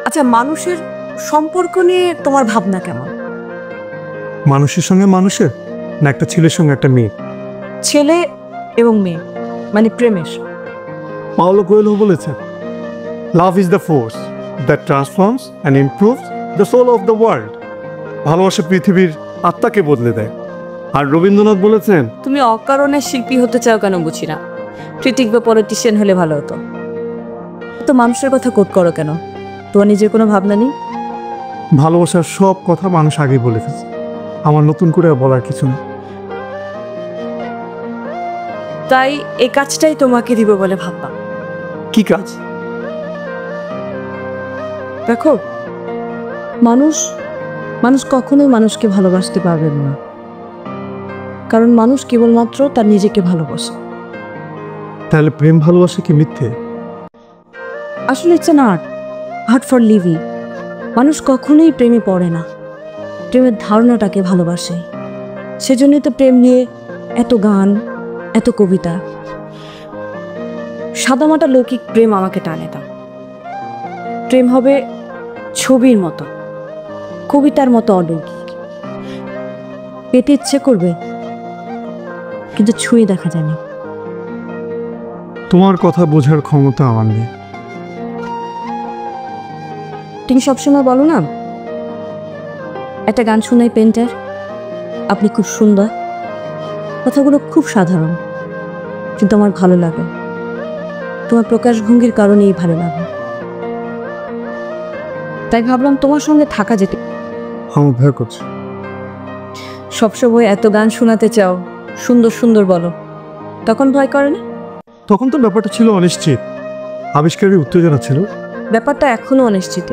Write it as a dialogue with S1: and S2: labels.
S1: আচ্ছা, মানুষের সম্পর্ক নিয়ে তোমার ভাবনা কেমন?
S2: মানুষের সঙ্গে মানুষের, না একটা ছেলের সঙ্গে একটা মেয়ে?
S1: ছেলে এবং মেয়ে, মানে প্রেমের।
S2: পাওলো কোয়েলো বলেছেন, love is the force that transforms and improves the soul of the world. ভালোবাসা পৃথিবীর আত্মাকে বদলে দেয়। আর রবীন্দ্রনাথ বলেছেন,
S1: তুমি অকারণে শিল্পী হতে চাও কেন বুঝি না। ক্রিটিক বা পলিটিশিয়ান হলে ভালো হতো। তো মানুষের কথা কোট করো কেন? তোমার নিজের কোনো ভাবনা নেই?
S2: ভালোবাসার সব কথা মানুষ আগে বলে ফেলছে, আমার নতুন করে আর বলার কিছু নেই।
S1: তাই এই কাজটাই তোমাকে দিব বলে ভাবলাম।
S2: কি কাজ?
S1: দেখো, মানুষ মানুষ কখনোই মানুষকে ভালোবাসতে পারবে না, কারণ মানুষ কেবলমাত্র তার নিজেকে ভালোবাসে।
S2: তাহলে প্রেম ভালোবাসা কি মিথ্যে?
S1: আসলে it's an art for living. মানুষ কখনোই প্রেমে পড়ে না, প্রেমের ধারণাটাকে ভালোবাসে। সেজন্যই তো প্রেম নিয়ে এত গান, এত কবিতা। সাদামাটা লৌকিক প্রেম আমাকে টানে না। প্রেম হবে ছবির মতো, কবিতার মতো অলৌকিক। পেতে ইচ্ছে করবে, কিন্তু ছুঁয়ে দেখা যায়নি।
S2: তোমার কথা বোঝার ক্ষমতা আমার নেই।
S1: তুমি সবসময় বলো না, একটা গান শোনাই পেন্টার, আপনি খুব সুন্দর। কথাগুলো খুব সাধারণ, কিন্তু আমার ভালো লাগে। তোমার প্রকাশভঙ্গির কারণেই ভালো লাগে। তাই ভাবলাম তোমার সঙ্গে থাকা যেতে।
S2: আমার ভয় করছে।
S1: সবসময় এত গান শোনাতে চাও, সুন্দর সুন্দর বলো, তখন ভয় করে না?
S2: তখন তো ব্যাপারটা ছিল অনিশ্চিত, আবিষ্কারের উত্তেজনা ছিল।
S1: ব্যাপারটা এখনো অনিশ্চিত।